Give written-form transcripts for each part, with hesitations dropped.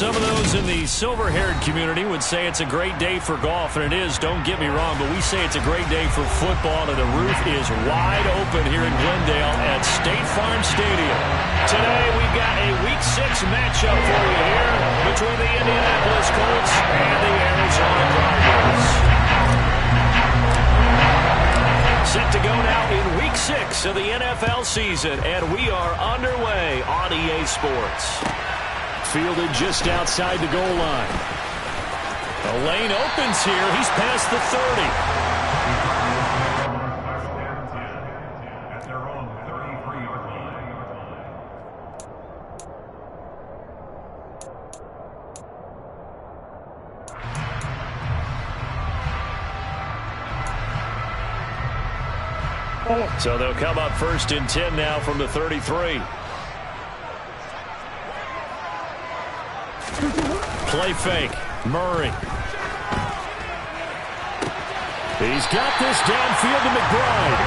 Some of those in the silver-haired community would say it's a great day for golf, and it is, don't get me wrong, but we say it's a great day for football, and the roof is wide open here in Glendale at State Farm Stadium. Today, we've got a Week 6 matchup for you here between the Indianapolis Colts and the Arizona Cardinals. Set to go now in Week 6 of the NFL season, and we are underway on EA Sports. Fielded just outside the goal line. The lane opens here. He's past the 30. So they'll come up 1st and 10 now from the 33. Play fake. Murray. He's got this downfield to McBride.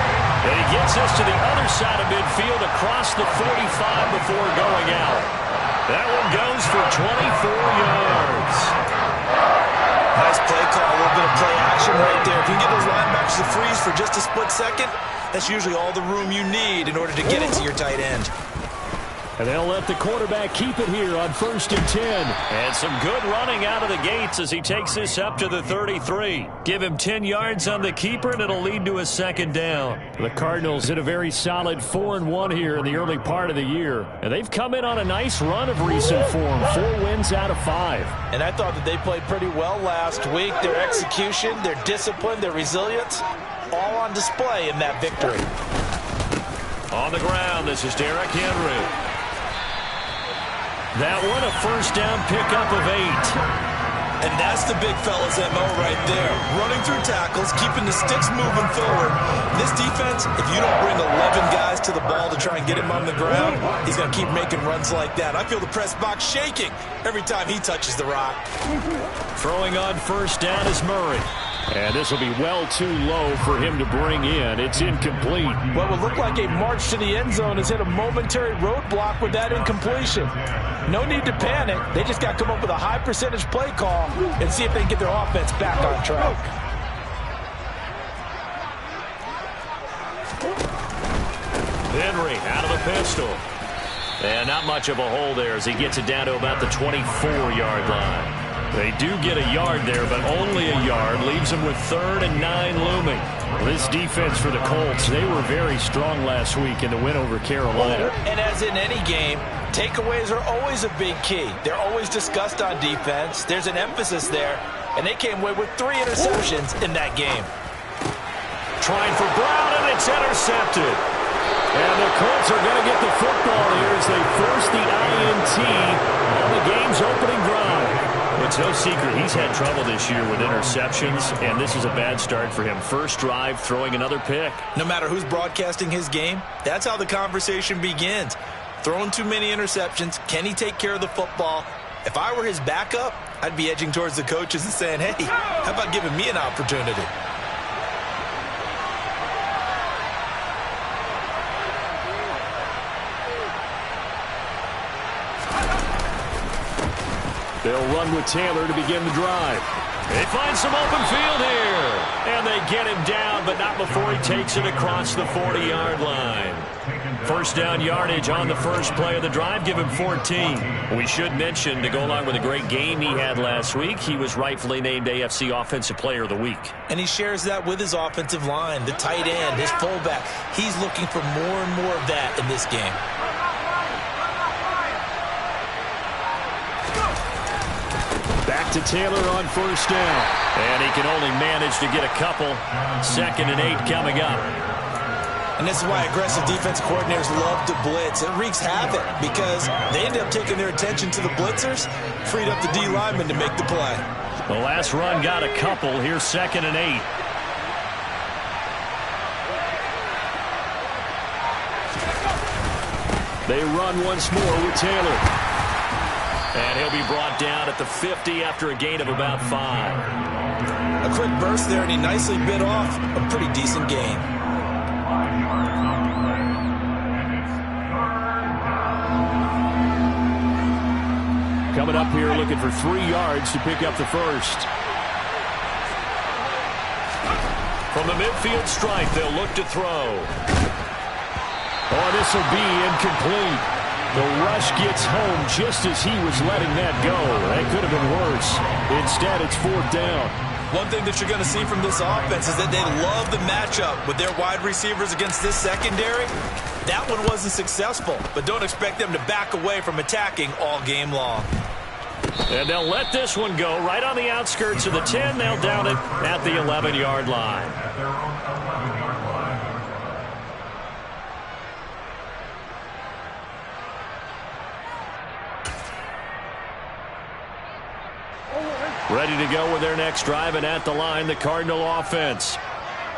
And he gets us to the other side of midfield across the 45 before going out. That one goes for 24 yards. Nice play call. A little bit of play action right there. If you get those linebackers to freeze for just a split second, that's usually all the room you need in order to get it to your tight end. And they'll let the quarterback keep it here on 1st and 10. And some good running out of the gates as he takes this up to the 33. Give him 10 yards on the keeper, and it'll lead to a 2nd down. The Cardinals hit a very solid 4-1 here in the early part of the year. And they've come in on a nice run of recent form. 4 wins out of 5. And I thought that they played pretty well last week. Their execution, their discipline, their resilience, all on display in that victory. On the ground, this is Derrick Henry. That one, a 1st down pickup of 8. And that's the big fella's MO right there. Running through tackles, keeping the sticks moving forward. This defense, if you don't bring 11 guys to the ball to try and get him on the ground, he's going to keep making runs like that. I feel the press box shaking every time he touches the rock. Throwing on 1st down is Murray. And this will be well too low for him to bring in. It's incomplete. What would look like a march to the end zone has hit a momentary roadblock with that incompletion. No need to panic. They just got to come up with a high percentage play call and see if they can get their offense back on track. Henry out of the pistol. And not much of a hole there as he gets it down to about the 24-yard line. They do get a yard there, but only a yard. Leaves them with 3rd and 9 looming. This defense for the Colts, they were very strong last week in the win over Carolina. And as in any game, takeaways are always a big key. They're always discussed on defense. There's an emphasis there, and they came away with 3 interceptions in that game. Trying for Brown, and it's intercepted. And the Colts are going to get the football here as they force the INT on the game's opening drive. It's no secret he's had trouble this year with interceptions, and this is a bad start for him. First drive, throwing another pick. No matter who's broadcasting his game, that's how the conversation begins. Throwing too many interceptions, can he take care of the football? If I were his backup, I'd be edging towards the coaches and saying, hey, how about giving me an opportunity? They'll run with Taylor to begin the drive. They find some open field here. And they get him down, but not before he takes it across the 40-yard line. 1st down yardage on the first play of the drive. Give him 14. We should mention, to go along with a great game he had last week, he was rightfully named AFC Offensive Player of the Week. And he shares that with his offensive line, the tight end, his fullback. He's looking for more and more of that in this game. Back to Taylor on 1st down. And he can only manage to get a couple. 2nd and 8 coming up. And this is why aggressive defense coordinators love to blitz. It wreaks havoc because they end up taking their attention to the blitzers, freed up the D lineman to make the play. The last run got a couple. Here's 2nd and 8. They run once more with Taylor. And he'll be brought down at the 50 after a gain of about 5. A quick burst there, and he nicely bit off a pretty decent gain. coming up here looking for 3 yards to pick up the first. From the midfield stripe, they'll look to throw. Oh, this will be incomplete. The rush gets home just as he was letting that go. That could have been worse. Instead, it's 4th down. One thing that you're going to see from this offense is that they love the matchup with their wide receivers against this secondary. That one wasn't successful, but don't expect them to back away from attacking all game long. And they'll let this one go right on the outskirts of the 10. They'll down it at the 11-yard line. Ready to go with their next drive, and at the line, the Cardinal offense.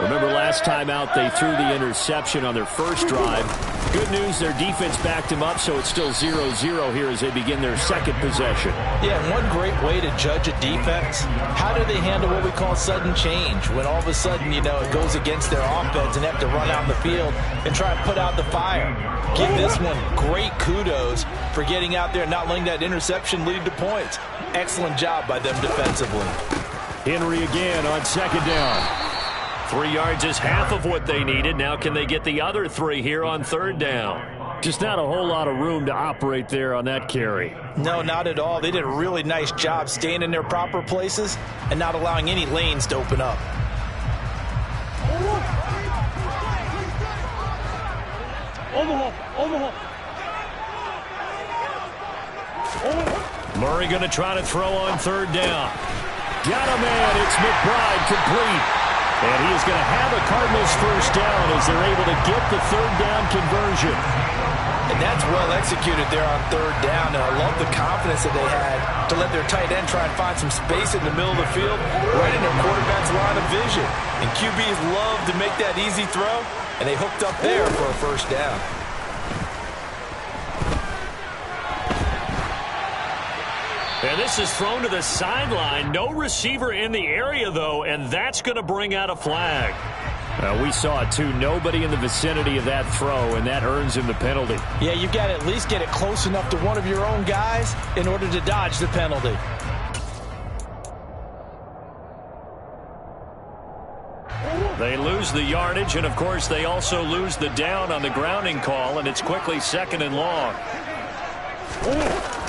Remember last time out, they threw the interception on their first drive. Good news, their defense backed him up, so it's still 0-0 here as they begin their second possession. Yeah, and one great way to judge a defense, how do they handle what we call sudden change? When all of a sudden, you know, it goes against their offense and they have to run out in the field and try and put out the fire. Give this one great kudos for getting out there and not letting that interception lead to points. Excellent job by them defensively. Henry again on 2nd down. 3 yards is half of what they needed. Now can they get the other 3 here on 3rd down? Just not a whole lot of room to operate there on that carry. No, not at all. They did a really nice job staying in their proper places and not allowing any lanes to open up. Murray going to try to throw on 3rd down. Got a man. It's McBride complete. And he is going to have a Cardinals first down as they're able to get the 3rd down conversion. And that's well executed there on 3rd down. And I love the confidence that they had to let their tight end try and find some space in the middle of the field right in their quarterback's line of vision. And QBs love to make that easy throw, and they hooked up there for a first down. And this is thrown to the sideline. No receiver in the area, though, and that's going to bring out a flag. We saw it, too. Nobody in the vicinity of that throw, and that earns him the penalty. Yeah, you've got to at least get it close enough to one of your own guys in order to dodge the penalty. They lose the yardage, and, of course, they also lose the down on the grounding call, and it's quickly 2nd and long.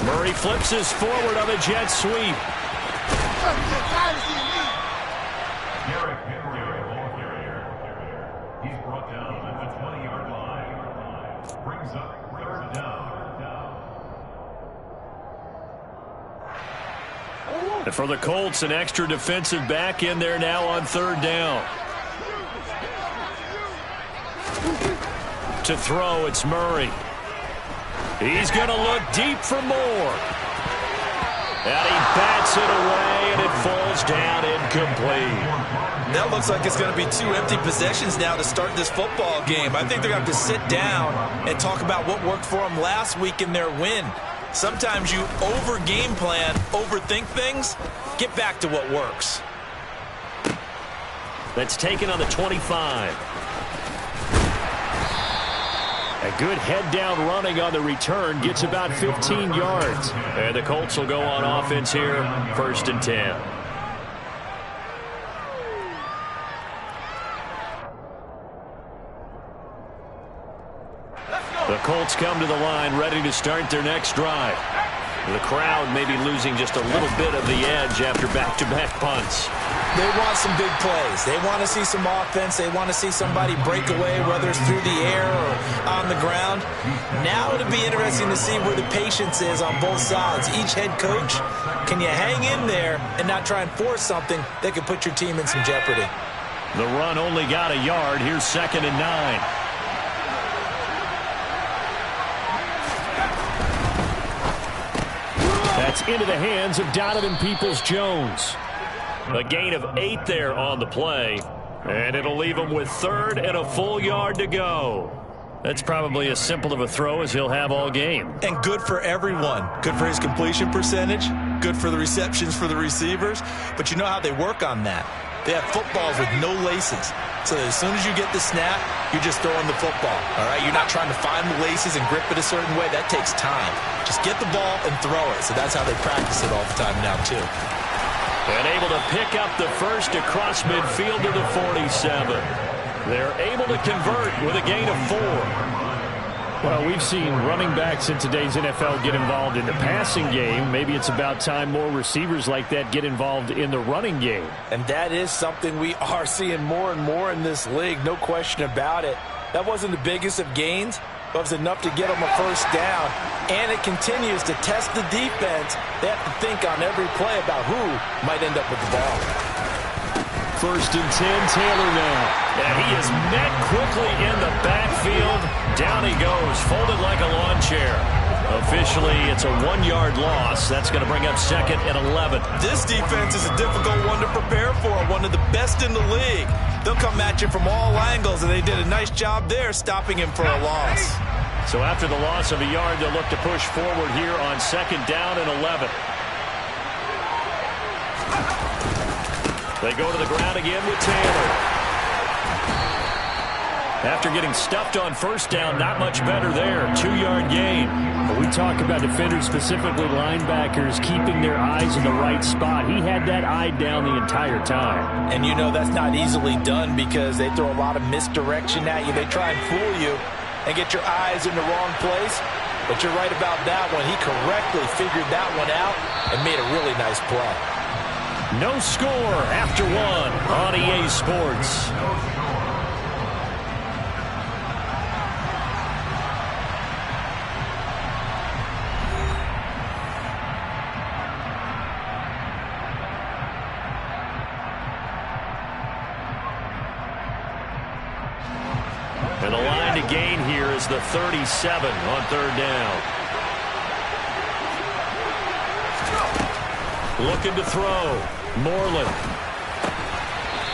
Murray flips his forward on a jet sweep. He's brought down at the 20-yard line. Brings up 3rd down. And for the Colts, an extra defensive back in there now on 3rd down. To throw, it's Murray. He's going to look deep for more. And he bats it away, and it falls down incomplete. That looks like it's going to be 2 empty possessions now to start this football game. I think they're going to have to sit down and talk about what worked for them last week in their win. Sometimes you over-game plan, overthink things. Get back to what works. That's taken on the 25. A good head-down running on the return gets about 15 yards. And the Colts will go on offense here, 1st and 10. The Colts come to the line, ready to start their next drive. The crowd may be losing just a little bit of the edge after back-to-back punts. They want some big plays. They want to see some offense. They want to see somebody break away, whether it's through the air or on the ground. Now it'll be interesting to see where the patience is on both sides. Each head coach, can you hang in there and not try and force something that could put your team in some jeopardy? The run only got a yard. Here's 2nd and 9. That's into the hands of Donovan Peoples-Jones. A gain of 8 there on the play. And it'll leave him with 3rd and a full yard to go. That's probably as simple of a throw as he'll have all game. And good for everyone. Good for his completion percentage. Good for the receptions for the receivers. But you know how they work on that. They have footballs with no laces. So as soon as you get the snap, you're just throwing the football. All right, you're not trying to find the laces and grip it a certain way. That takes time. Just get the ball and throw it. So that's how they practice it all the time now, too. And able to pick up the first across midfield to the 47. They're able to convert with a gain of 4. Well, we've seen running backs in today's NFL get involved in the passing game. Maybe it's about time more receivers like that get involved in the running game. And that is something we are seeing more and more in this league, no question about it. That wasn't the biggest of gains, but it was enough to get them a first down. And it continues to test the defense. They have to think on every play about who might end up with the ball. First and 10, Taylor now. And he is met quickly in the backfield. Down he goes, folded like a lawn chair. Officially, it's a 1-yard loss. That's going to bring up second and 11. This defense is a difficult one to prepare for, one of the best in the league. They'll come at you from all angles, and they did a nice job there stopping him for a loss. So after the loss of a yard, they'll look to push forward here on second down and 11. They go to the ground again with Taylor. After getting stuffed on first down, not much better there. 2-yard gain. We talk about defenders, specifically linebackers, keeping their eyes in the right spot. He had that eye down the entire time. And you know that's not easily done because they throw a lot of misdirection at you. They try and fool you and get your eyes in the wrong place. But you're right about that one. He correctly figured that one out and made a really nice play. No score after 1 on EA Sports. And the line to gain here is the 37 on third down. Looking to throw. Moreland.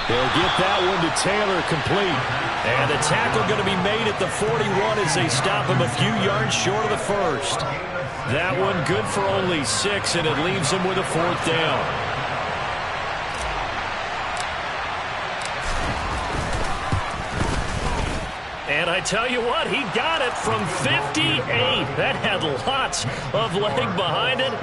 They'll get that one to Taylor, complete. And the tackle going to be made at the 41 as they stop him a few yards short of the first. That one good for only 6, and it leaves him with a 4th down. And I tell you what, he got it from 58. That had lots of leg behind it.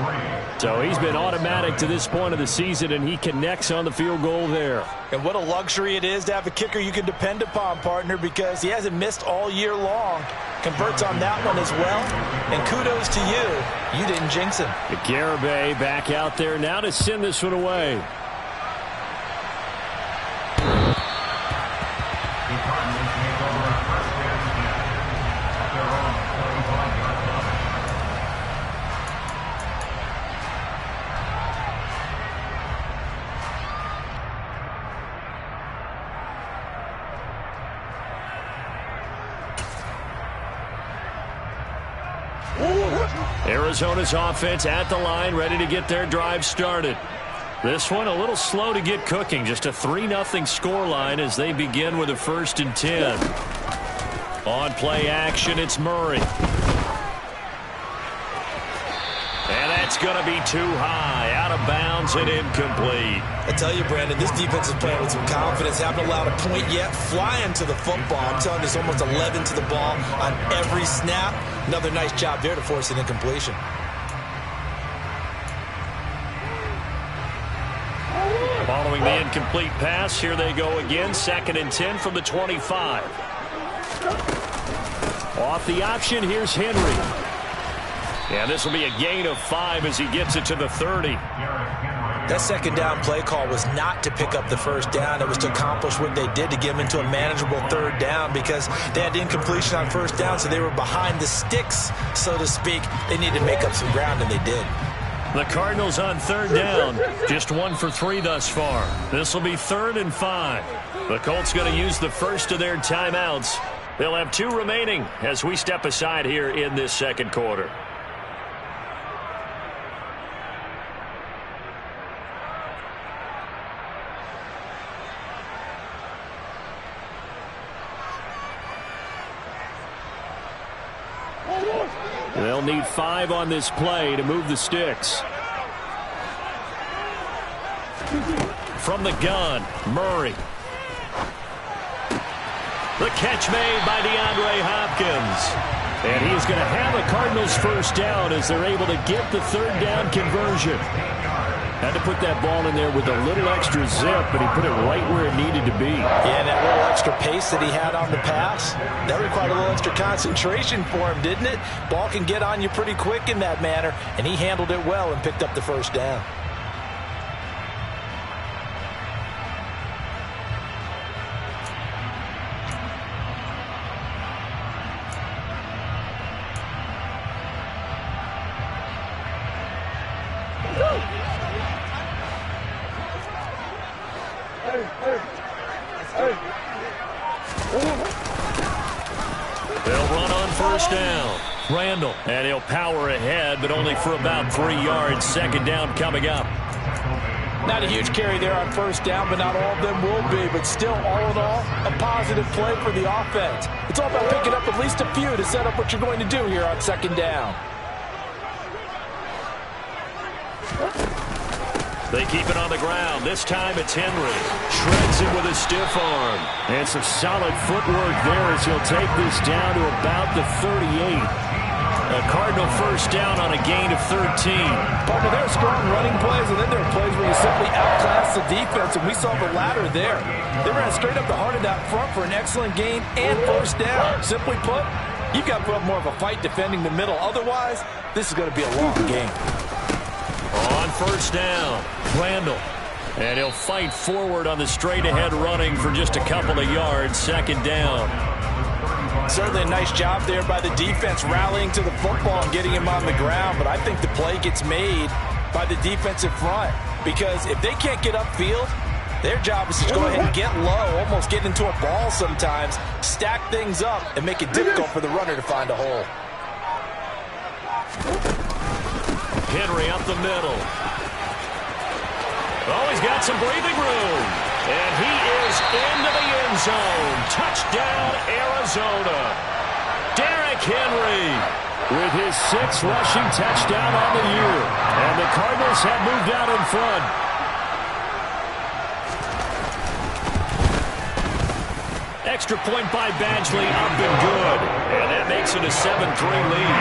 So he's been automatic to this point of the season, and he connects on the field goal there. And what a luxury it is to have a kicker you can depend upon, partner, because he hasn't missed all year long. Converts on that one as well. And kudos to you. You didn't jinx him. Garibay back out there now to send this one away. Arizona's offense at the line, ready to get their drive started. This one a little slow to get cooking. Just a 3-0 scoreline as they begin with a 1st and 10. On play action, it's Murray. And that's going to be too high. Out of bounds and incomplete. I tell you, Brandon, this defense is playing with some confidence. Haven't allowed a point yet. Flying to the football. I'm telling you, there's almost 11 to the ball on every snap. Another nice job there to force an incompletion. Following the incomplete pass, here they go again. 2nd and 10 from the 25. Off the option, here's Henry. And this will be a gain of 5 as he gets it to the 30. That second down play call was not to pick up the first down. It was to accomplish what they did to get them into a manageable 3rd down because they had incompletion on 1st down, so they were behind the sticks, so to speak. They needed to make up some ground, and they did. The Cardinals on 3rd down. Just 1 for 3 thus far. This will be 3rd and 5. The Colts going to use the first of their timeouts. They'll have 2 remaining as we step aside here in this second quarter. They'll need 5 on this play to move the sticks. from the gun. Murray. The catch made by DeAndre Hopkins. And he is going to have a Cardinals first down as they're able to get the third down conversion. Had to put that ball in there with a little extra zip, but he put it right where it needed to be. Yeah, and that little extra pace that he had on the pass, that required a little extra concentration for him, didn't it? Ball can get on you pretty quick in that manner, and he handled it well and picked up the first down. They'll run on first down. Randall, and he'll power ahead, but only for about 3 yards. Second down coming up. Not a huge carry there on first down, but not all of them will be. But still, all in all, a positive play for the offense. It's all about picking up at least a few to set up what you're going to do here on second down. They keep it on the ground. This time it's Henry. Shreds him with a stiff arm. And some solid footwork there as he'll take this down to about the 38. A Cardinal first down on a gain of 13. Partner, there are strong running plays, and then there are plays where you simply outclass the defense, and we saw the latter there. They ran straight up the heart of that front for an excellent gain and first down. Simply put, you've got to put up more of a fight defending the middle. Otherwise, this is going to be a long game. On first down, Randall. And he'll fight forward on the straight-ahead running for just a couple of yards. Second down. Certainly a nice job there by the defense rallying to the football and getting him on the ground. But I think the play gets made by the defensive front. Because if they can't get upfield, their job is to go ahead and get low, almost get into a ball sometimes, stack things up, and make it difficult for the runner to find a hole. Henry up the middle. Oh, he's got some breathing room. And he is into the end zone. Touchdown, Arizona. Derrick Henry with his 6th rushing touchdown on the year. And the Cardinals have moved out in front. Extra point by Badgley, up and good. And that makes it a 7-3 lead.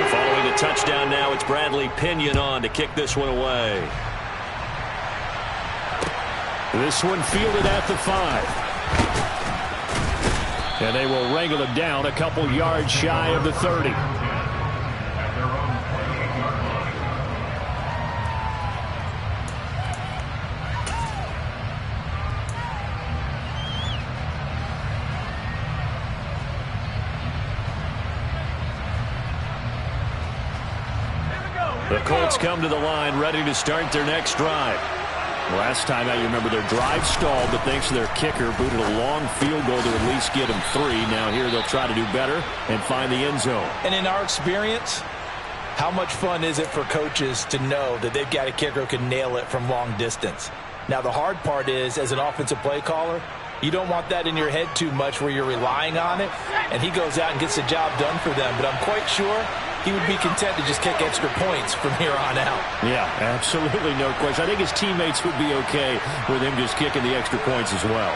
Following the touchdown now, it's Bradley Pinion on to kick this one away. This one fielded at the 5. And they will wrangle him down a couple yards shy of the 30. The Colts come to the line ready to start their next drive. Last time out, you remember their drive stalled, but thanks to their kicker, booted a long field goal to at least get them 3. Now here they'll try to do better and find the end zone. And in our experience, how much fun is it for coaches to know that they've got a kicker who can nail it from long distance? Now the hard part is, as an offensive play caller, you don't want that in your head too much where you're relying on it, and he goes out and gets the job done for them. But I'm quite sure he would be content to just kick extra points from here on out. Yeah, absolutely no question. I think his teammates would be okay with him just kicking the extra points as well.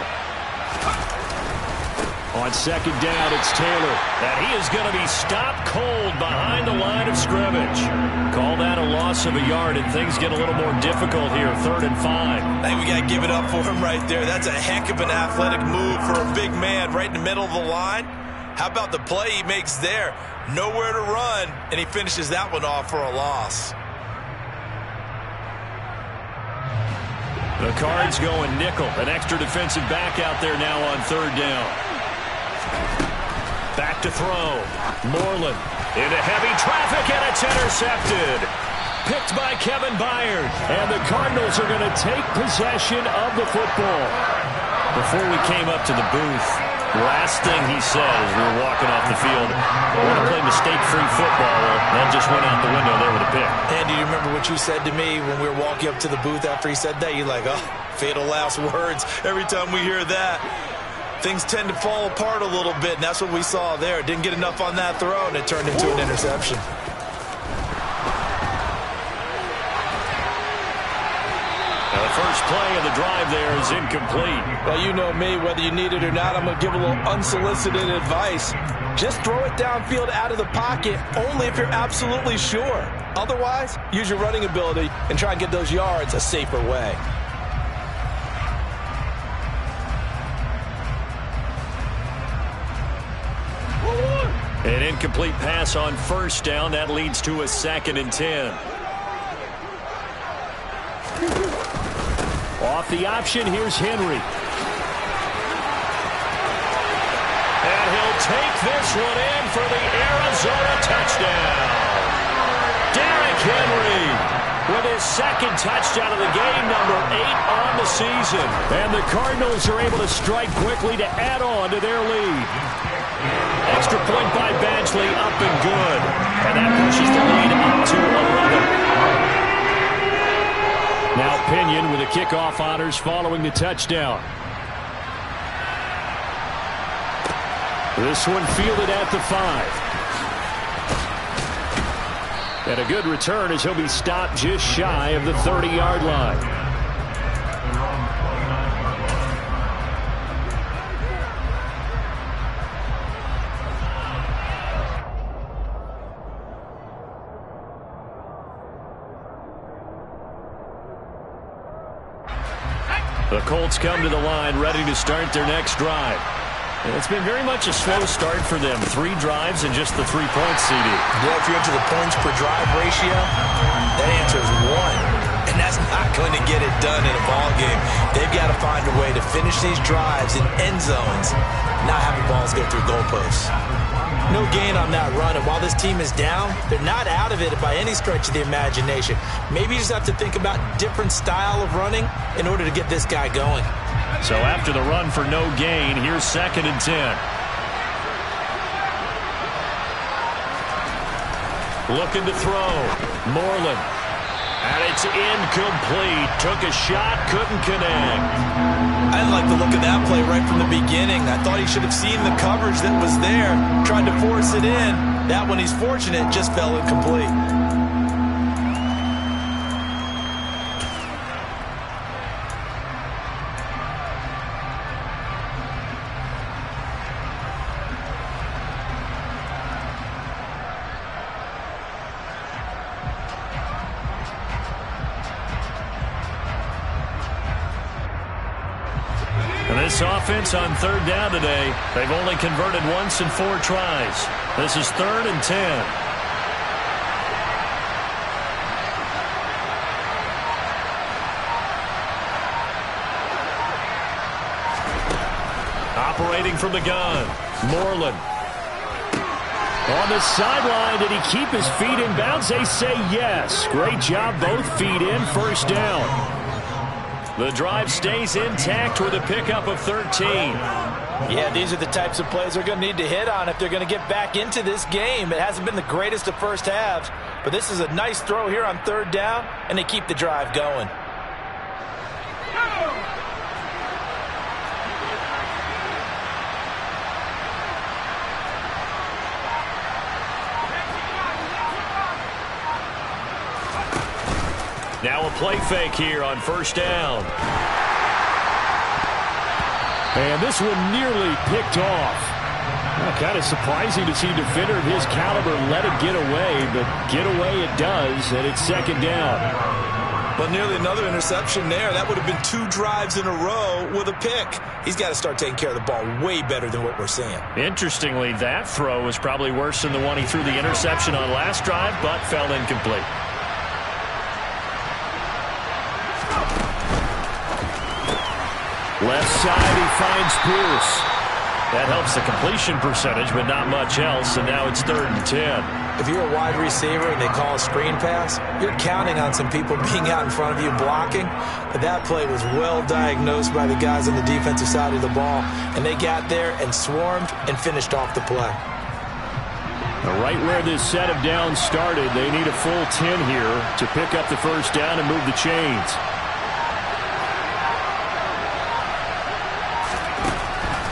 On second down, it's Taylor. And he is going to be stopped cold behind the line of scrimmage. Call that a loss of a yard, and things get a little more difficult here. 3rd and 5. I think we got to give it up for him right there. That's a heck of an athletic move for a big man right in the middle of the line. How about the play he makes there? Nowhere to run, and he finishes that one off for a loss. The Cards going nickel. An extra defensive back out there now on 3rd down. Back to throw. Moreland into heavy traffic, and it's intercepted. Picked by Kevin Byard. And the Cardinals are going to take possession of the football. Before we came up to the booth, last thing he said as we were walking off the field, I want to play mistake-free football. Well, that just went out the window there with a pick. And do you remember what you said to me when we were walking up to the booth after he said that? You're like, oh, fatal last words. Every time we hear that, things tend to fall apart a little bit, and that's what we saw there. Didn't get enough on that throw, and it turned into an interception. play, and the drive there is incomplete. Well, you know me, whether you need it or not, I'm going to give a little unsolicited advice. Just throw it downfield out of the pocket, only if you're absolutely sure. Otherwise, use your running ability and try and get those yards a safer way. An incomplete pass on first down. That leads to a 2nd and 10. Off the option, here's Henry. And he'll take this one in for the Arizona touchdown. Derrick Henry with his 2nd touchdown of the game, number 8 on the season. And the Cardinals are able to strike quickly to add on to their lead. Extra point by Badgley, up and good. And that pushes the lead up to 11. Now Pinion with the kickoff honors following the touchdown. This one fielded at the 5. And a good return as he'll be stopped just shy of the 30-yard line. The Colts come to the line ready to start their next drive. And it's been very much a slow start for them. 3 drives and just the 3 points, CD. Yeah, if you're into the points per drive ratio, that answer is 1. And that's not going to get it done in a ball game. They've got to find a way to finish these drives in end zones, not having balls go through goalposts. No gain on that run, and while this team is down, they're not out of it by any stretch of the imagination. Maybe you just have to think about different style of running in order to get this guy going. So after the run for no gain, here's 2nd and 10. Looking to throw. Moreland. And it's incomplete. Took a shot, couldn't connect. I didn't like the look of that play right from the beginning. I thought he should have seen the coverage that was there, tried to force it in. That one, he's fortunate, just fell incomplete. This offense on 3rd down today, they've only converted once in 4 tries. This is 3rd and 10. Operating from the gun, Moreland. On the sideline, did he keep his feet in bounds? They say yes. Great job, both feet in, 1st down. The drive stays intact with a pickup of 13. Yeah, these are the types of plays they're going to need to hit on if they're going to get back into this game. It hasn't been the greatest of first halves, but this is a nice throw here on 3rd down, and they keep the drive going. Now a play fake here on 1st down. And this one nearly picked off. Kind of surprising to see a defender of his caliber let it get away, but get away it does, and it's 2nd down. But nearly another interception there. That would have been 2 drives in a row with a pick. He's got to start taking care of the ball way better than what we're seeing. Interestingly, that throw was probably worse than the one he threw the interception on last drive, but fell incomplete. Left side, he finds Pierce. That helps the completion percentage, but not much else, and now it's 3rd and 10. If you're a wide receiver and they call a screen pass, you're counting on some people being out in front of you blocking. But that play was well diagnosed by the guys on the defensive side of the ball, and they got there and swarmed and finished off the play. Right where this set of downs started, they need a full 10 here to pick up the 1st down and move the chains.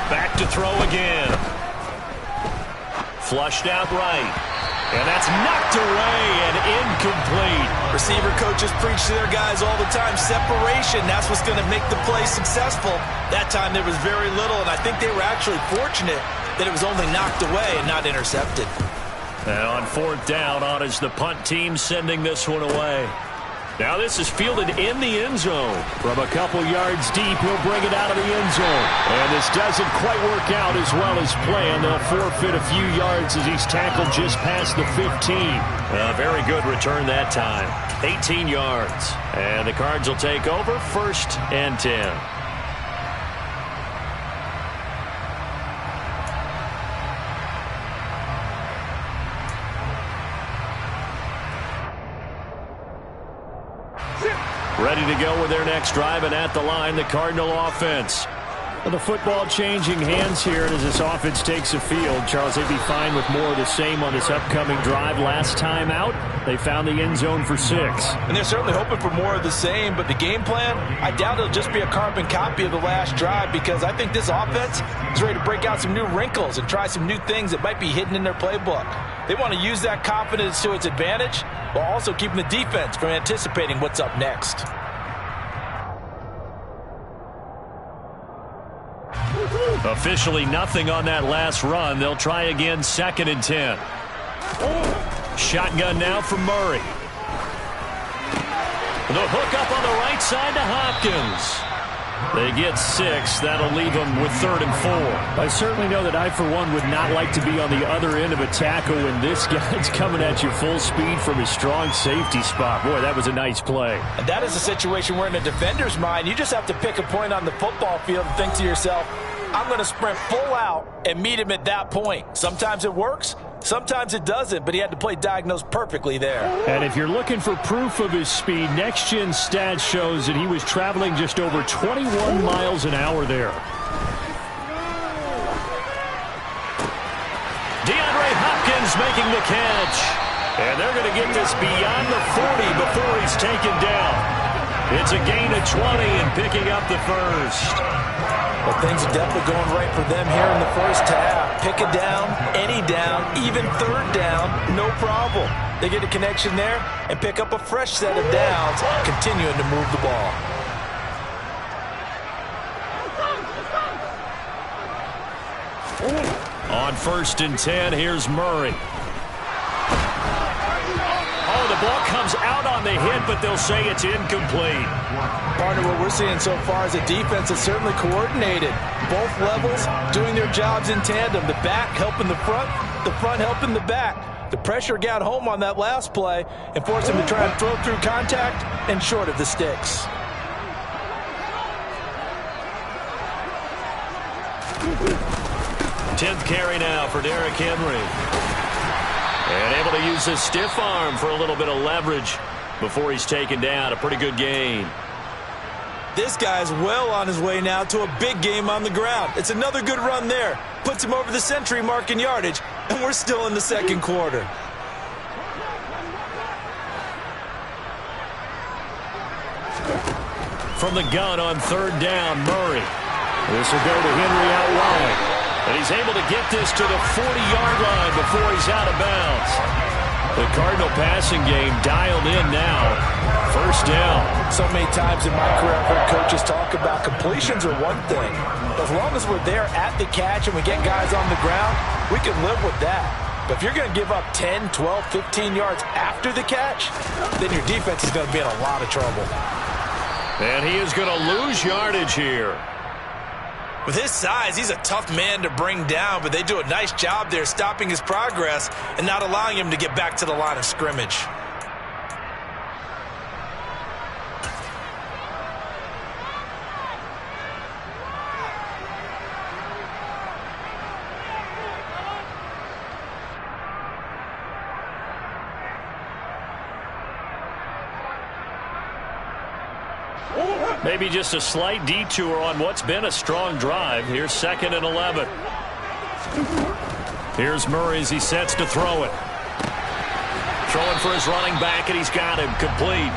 Back to throw again. Flushed out right. And that's knocked away and incomplete. Receiver coaches preach to their guys all the time. Separation, that's what's going to make the play successful. That time there was very little, and I think they were actually fortunate that it was only knocked away and not intercepted. And on 4th down, on is the punt team sending this one away. Now this is fielded in the end zone. From a couple yards deep, he'll bring it out of the end zone. And this doesn't quite work out as well as planned. They'll forfeit a few yards as he's tackled just past the 15. Very good return that time. 18 yards. And the Cards will take over 1st and 10. Ready to go with their next drive, and at the line, the Cardinal offense. Well, the football changing hands here, and as this offense takes the field, Charles, they'd be fine with more of the same on this upcoming drive. Last time out, they found the end zone for 6. And they're certainly hoping for more of the same, but the game plan, I doubt it'll just be a carbon copy of the last drive, because I think this offense is ready to break out some new wrinkles and try some new things that might be hidden in their playbook. They want to use that confidence to its advantage, while also keeping the defense from anticipating what's up next. Officially nothing on that last run. They'll try again, 2nd and 10. Shotgun now from Murray. The hook up on the right side to Hopkins. They get 6. That'll leave them with 3rd and 4. I certainly know that I, for one, would not like to be on the other end of a tackle when this guy's coming at you full speed from his strong safety spot. Boy, that was a nice play. And that is a situation where in a defender's mind, you just have to pick a point on the football field and think to yourself, I'm going to sprint full out and meet him at that point. Sometimes it works, sometimes it doesn't, but he had to play diagnosed perfectly there. And if you're looking for proof of his speed, Next Gen Stats shows that he was traveling just over 21 miles an hour there. DeAndre Hopkins making the catch. And they're going to get this beyond the 40 before he's taken down. It's a gain of 20 and picking up the 1st. But things are definitely going right for them here in the first half. Pick a down, any down, even 3rd down, no problem. They get a connection there and pick up a fresh set of downs, continuing to move the ball. On 1st and 10, here's Murray. Oh, the ball comes out on the hit, but they'll say it's incomplete. Partner, what we're seeing so far is a defense that's certainly coordinated. Both levels doing their jobs in tandem. The back helping the front helping the back. The pressure got home on that last play and forced him to try and throw through contact and short of the sticks. Tenth carry now for Derrick Henry. And able to use his stiff arm for a little bit of leverage before he's taken down. A pretty good gain. This guy's well on his way now to a big game on the ground. It's another good run there. Puts him over the century mark in yardage, and we're still in the 2nd quarter. From the gun on 3rd down, Murray. This will go to Henry out wide. And he's able to get this to the 40-yard line before he's out of bounds. The Cardinal passing game dialed in now. 1st down. So many times in my career I've heard coaches talk about completions are one thing. As long as we're there at the catch and we get guys on the ground, we can live with that. But if you're going to give up 10, 12, 15 yards after the catch, then your defense is going to be in a lot of trouble. And he is going to lose yardage here. With his size, he's a tough man to bring down, but they do a nice job there stopping his progress and not allowing him to get back to the line of scrimmage. Maybe just a slight detour on what's been a strong drive. Here's 2nd and 11. Here's Murray as he sets to throw it. Throwing for his running back, and he's got him complete.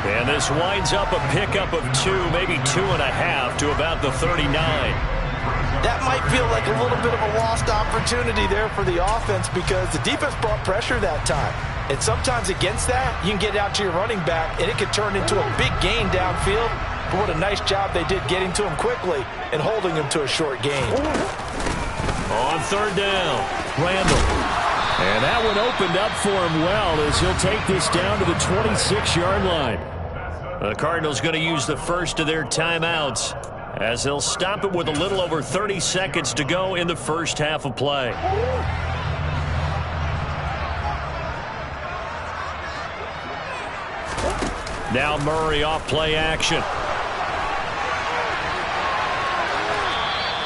And this winds up a pickup of 2, maybe 2.5 to about the 39. That might feel like a little bit of a lost opportunity there for the offense because the defense brought pressure that time. And sometimes against that, you can get out to your running back, and it could turn into a big gain downfield. But what a nice job they did getting to him quickly and holding him to a short gain. On third down, Randall. And that one opened up for him well as he'll take this down to the 26-yard line. The Cardinals going to use the first of their timeouts as they'll stop it with a little over 30 seconds to go in the first half of play. Now Murray off play action.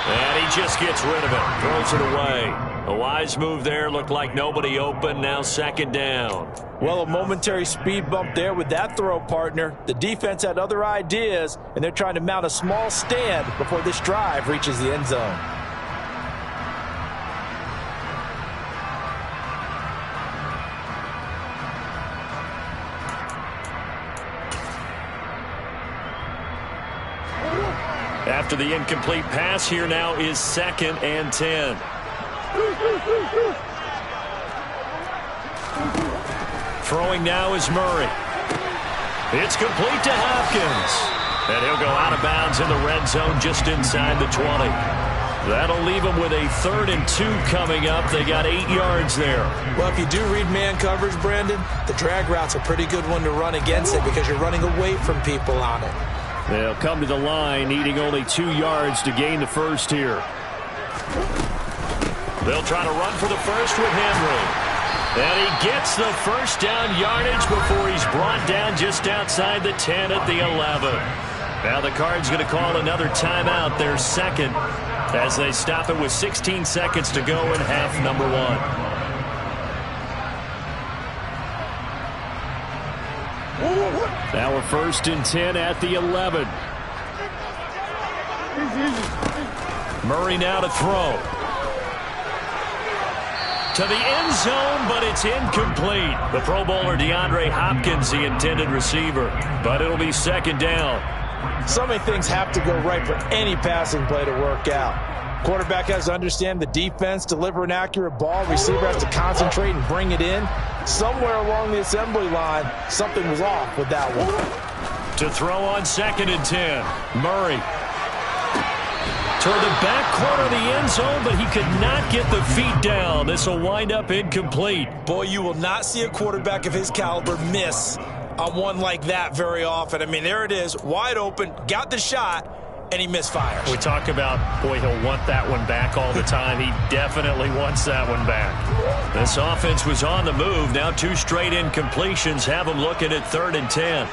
And he just gets rid of it. Throws it away. A wise move there. Looked like nobody open. Now second down. Well, a momentary speed bump there with that throw, partner. The defense had other ideas, and they're trying to mount a small stand before this drive reaches the end zone. After the incomplete pass, here now is 2nd and 10. Throwing now is Murray. It's complete to Hopkins. And he'll go out of bounds in the red zone just inside the 20. That'll leave them with a 3rd and 2 coming up. They got 8 yards there. Well, if you do read man coverage, Brandon, the drag route's a pretty good one to run against it because you're running away from people on it. They'll come to the line needing only 2 yards to gain the first here. They'll try to run for the first with Henry. And he gets the first down yardage before he's brought down just outside the 10 at the 11. Now the Cards going to call another timeout, their second, as they stop it with 16 seconds to go in half number 1. Now a 1st and 10 at the 11. Murray now to throw. To the end zone, but it's incomplete. The Pro Bowler DeAndre Hopkins, the intended receiver. But it'll be second down. So many things have to go right for any passing play to work out. Quarterback has to understand the defense, deliver an accurate ball. Receiver has to concentrate and bring it in. Somewhere along the assembly line, something was off with that one. To throw on 2nd and 10, Murray. Toward the back corner of the end zone, but he could not get the feet down. This will wind up incomplete. Boy, you will not see a quarterback of his caliber miss on one like that very often. I mean, there it is, wide open, got the shot, and he misfires. We talk about, boy, he'll want that one back all the time. He definitely wants that one back. This offense was on the move. Now 2 straight incompletions have him looking at 3rd and 10.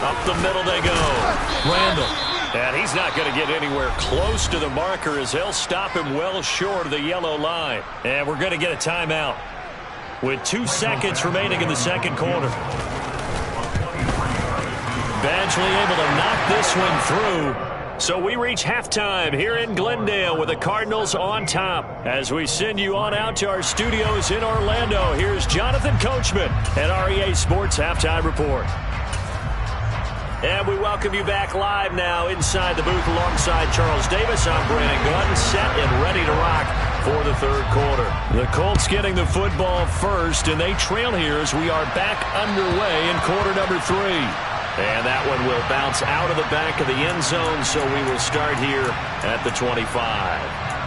Up the middle they go. Randall. And he's not going to get anywhere close to the marker as they'll stop him well short of the yellow line. And we're going to get a timeout with 2 seconds remaining in the second quarter. Badgley able to knock this one through. So we reach halftime here in Glendale with the Cardinals on top. As we send you on out to our studios in Orlando, here's Jonathan Coachman at REA Sports Halftime Report. And we welcome you back live now inside the booth alongside Charles Davis. I'm Brandon Gunn, set and ready to rock for the third quarter. The Colts getting the football first, and they trail here as we are back underway in quarter number 3. And that one will bounce out of the back of the end zone, so we will start here at the 25.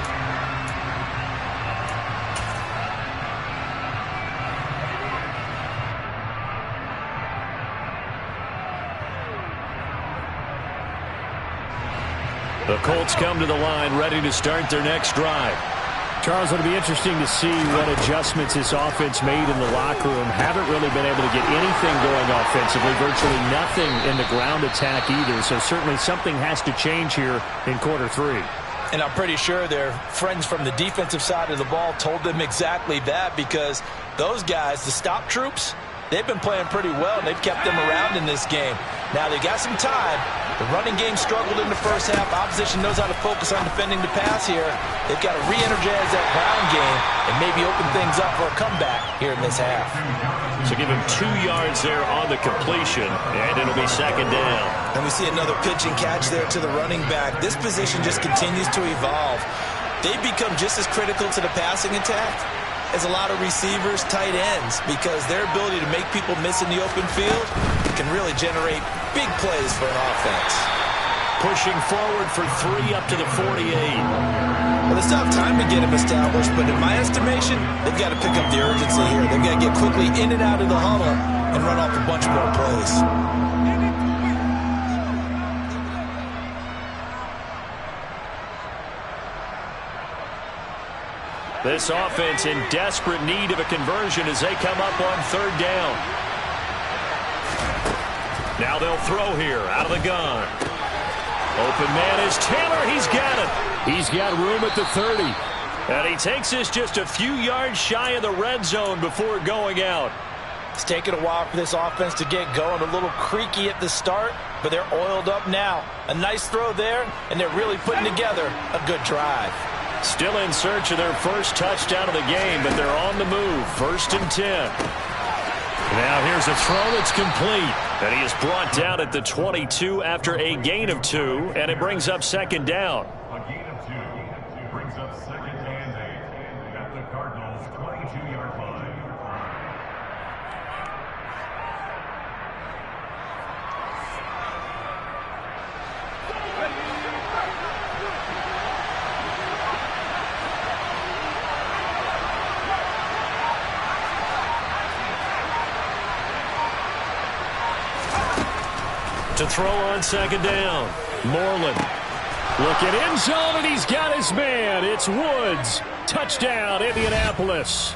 The Colts come to the line ready to start their next drive. Charles, it'll be interesting to see what adjustments this offense made in the locker room. Haven't really been able to get anything going offensively, virtually nothing in the ground attack either. So certainly something has to change here in quarter 3. And I'm pretty sure their friends from the defensive side of the ball told them exactly that, because those guys, the stop troops, they've been playing pretty well, and they've kept them around in this game. Now, they got some time, The running game struggled in the first half. Opposition knows how to focus on defending the pass here. They've got to re-energize that ground game and maybe open things up for a comeback here in this half. So give him 2 yards there on the completion, and it'll be second down. And we see another pitch and catch there to the running back. This position just continues to evolve. They've become just as critical to the passing attack as a lot of receivers, tight ends, because their ability to make people miss in the open field can really generate big plays for an offense. Pushing forward for 3 up to the 48. Well, they still have time to get him established, but in my estimation, they've got to pick up the urgency here. They've got to get quickly in and out of the huddle and run off a bunch more plays. This offense in desperate need of a conversion as they come up on third down. Now they'll throw here out of the gun. Open man is Taylor. He's got it. He's got room at the 30. And he takes this just a few yards shy of the red zone before going out. It's taken a while for this offense to get going. A little creaky at the start, but they're oiled up now. A nice throw there, and they're really putting together a good drive. Still in search of their first touchdown of the game, but they're on the move. 1st and 10. Now here's a throw that's complete. And he is brought down at the 22 after a gain of 2, and it brings up second down. A gain of 2 brings up second and 8 at the Cardinals' 22-yard line. To throw on second down. Moreland. Look at end zone, and he's got his man. It's Woods. Touchdown, Indianapolis.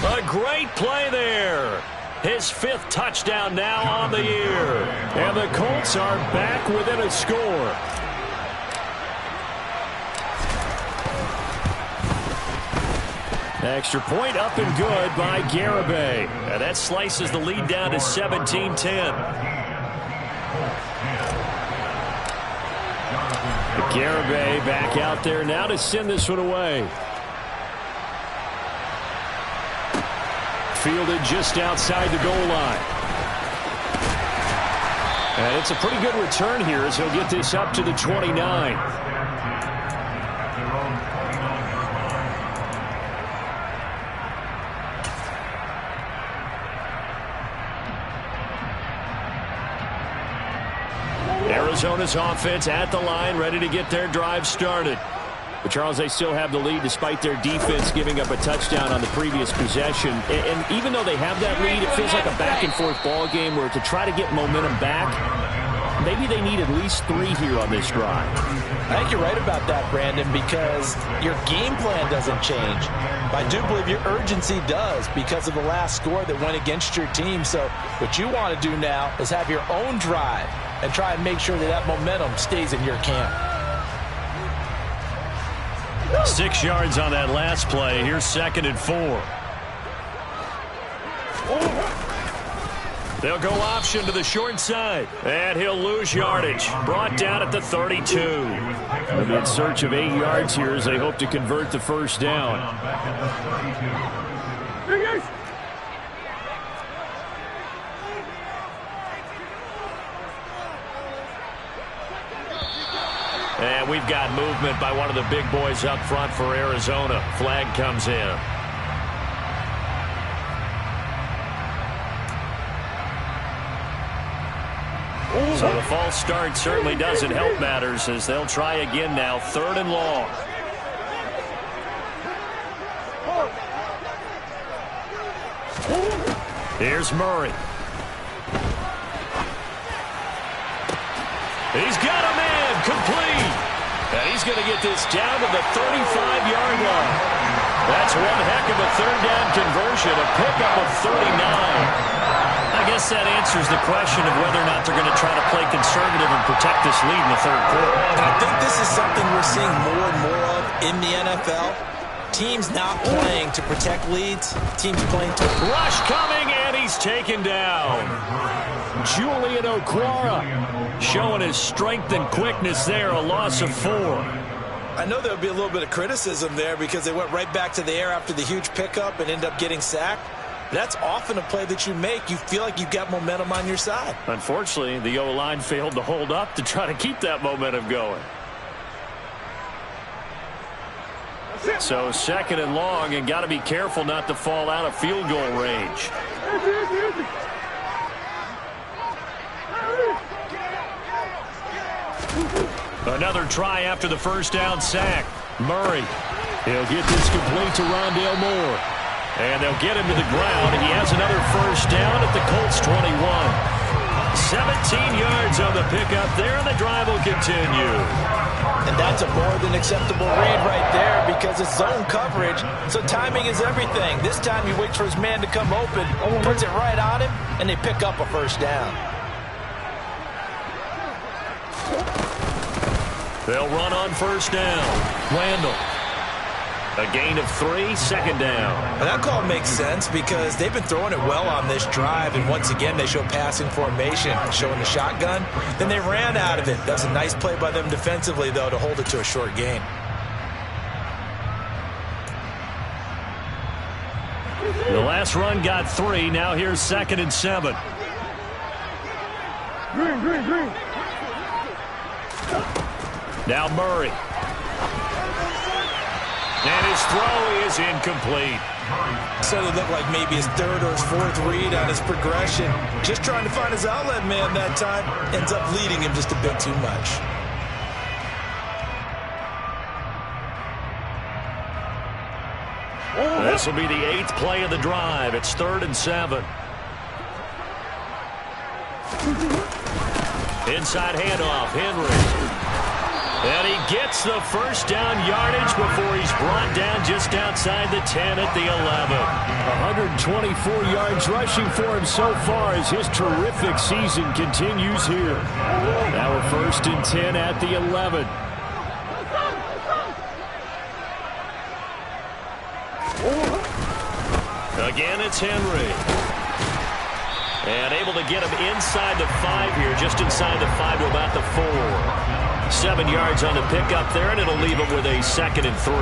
A great play there. His 5th touchdown now on the year. And the Colts are back within a score. Extra point up and good by Garibay. And that slices the lead down to 17-10. Garibay back out there now to send this one away. Fielded just outside the goal line. And it's a pretty good return here as he'll get this up to the 29. Arizona's offense at the line, ready to get their drive started. But, Charles, they still have the lead despite their defense giving up a touchdown on the previous possession. And even though they have that lead, it feels like a back-and-forth ball game where to try to get momentum back, maybe they need at least 3 here on this drive. I think you're right about that, Brandon, because your game plan doesn't change. I do believe your urgency does because of the last score that went against your team. So what you want to do now is have your own drive and try and make sure that that momentum stays in your camp. 6 yards on that last play. Here's 2nd and 4. They'll go option to the short side. And he'll lose yardage. Brought down at the 32. They'll be in search of 8 yards here as they hope to convert the first down. And we've got movement by one of the big boys up front for Arizona. Flag comes in. So the false start certainly doesn't help matters as they'll try again now. 3rd and long. Here's Murray. He's got a man complete. And he's going to get this down to the 35-yard line. That's one heck of a 3rd down conversion, a pickup of 39. I guess that answers the question of whether or not they're going to try to play conservative and protect this lead in the 3rd quarter. And I think this is something we're seeing more and more of in the NFL. Teams not playing to protect leads. Teams playing to... Rush coming, and he's taken down. Julian Okwara showing his strength and quickness there, a loss of 4. I know there'll be a little bit of criticism there because they went right back to the air after the huge pickup and ended up getting sacked. That's often a play that you make. You feel like you've got momentum on your side. Unfortunately, the O-line failed to hold up to try to keep that momentum going. So 2nd and long, and got to be careful not to fall out of field goal range. Another try after the first down sack. Murray, he'll get this complete to Rondale Moore. And they'll get him to the ground, and he has another first down at the Colts 21. 17 yards on the pickup there, and the drive will continue. And that's a more than acceptable read right there because it's zone coverage, so timing is everything. This time he waits for his man to come open, puts it right on him, and they pick up a first down. They'll run on first down. Randall. A gain of 3, 2nd down. And that call makes sense because they've been throwing it well on this drive, and once again they show passing formation, showing the shotgun. Then they ran out of it. That's a nice play by them defensively, though, to hold it to a short gain. The last run got 3. Now here's 2nd and 7. Green. Now Murray. And his throw is incomplete. So it looked like maybe his 3rd or his 4th read on his progression. Just trying to find his outlet man that time. Ends up leading him just a bit too much. This will be the 8th play of the drive. It's 3rd and 7. Inside handoff, Henry. And he gets the first down yardage before he's brought down just outside the 10 at the 11. 124 yards rushing for him so far as his terrific season continues here. Now we're 1st and 10 at the 11. Again, it's Henry. And able to get him inside the 5 here, just inside the 5 to about the 4. 7 yards on the pickup there, and it'll leave him with a 2nd and 3.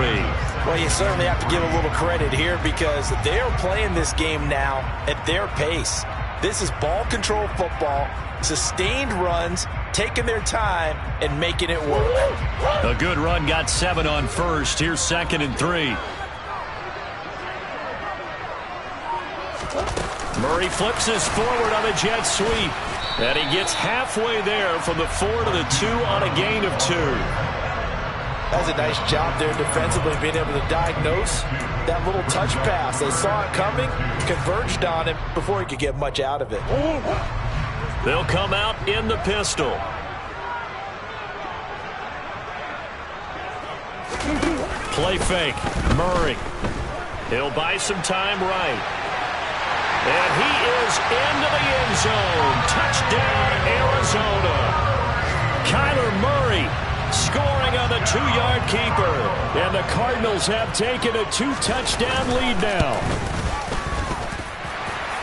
Well, you certainly have to give a little credit here because they're playing this game now at their pace. This is ball control football, sustained runs, taking their time, and making it work. A good run got 7 on first. Here's 2nd and 3. Murray flips his forward on a jet sweep. And he gets halfway there from the 4 to the 2 on a gain of 2. That's a nice job there defensively, being able to diagnose that little touch pass. They saw it coming, converged on him before he could get much out of it. They'll come out in the pistol. Play fake. Murray. He'll buy some time right. And he is into the end zone. Touchdown, Arizona. Kyler Murray scoring on the 2-yard keeper. And the Cardinals have taken a 2-touchdown lead now.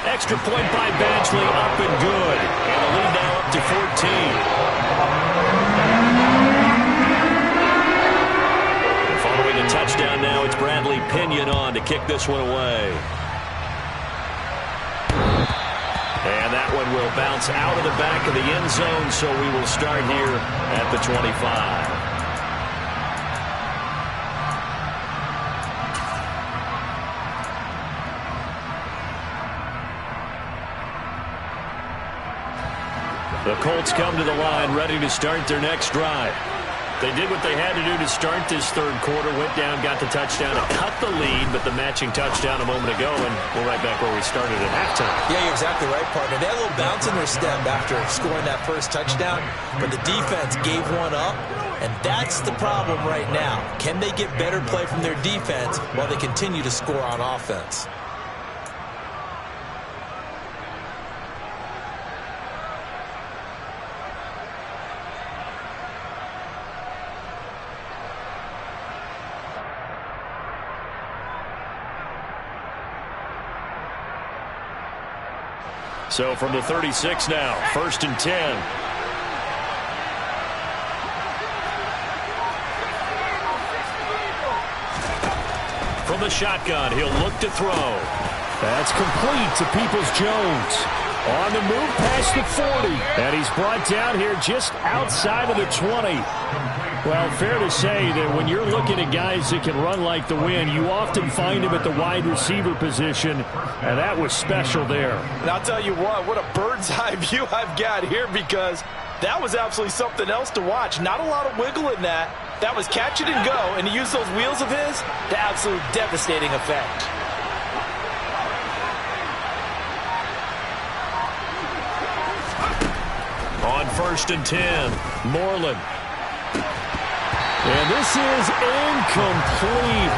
Extra point by Badgley, up and good. And the lead now up to 14. Following the touchdown now, it's Bradley Pinion on to kick this one away. And that one will bounce out of the back of the end zone, so we will start here at the 25. The Colts come to the line ready to start their next drive. They did what they had to do to start this 3rd quarter, went down, got the touchdown to cut the lead, but the matching touchdown a moment ago, and we're right back where we started at halftime. Yeah, you're exactly right, partner. They had a little bounce in their step after scoring that first touchdown, but the defense gave one up, and that's the problem right now. Can they get better play from their defense while they continue to score on offense? So from the 36 now, 1st and 10. From the shotgun, he'll look to throw. That's complete to Peoples-Jones. On the move past the 40. And he's brought down here just outside of the 20. Well, fair to say that when you're looking at guys that can run like the wind, you often find them at the wide receiver position, and that was special there. And I'll tell you what a bird's eye view I've got here, because that was absolutely something else to watch. Not a lot of wiggle in that. That was catch it and go, and he used those wheels of his to absolute devastating effect. On 1st and 10, Moreland. And this is incomplete.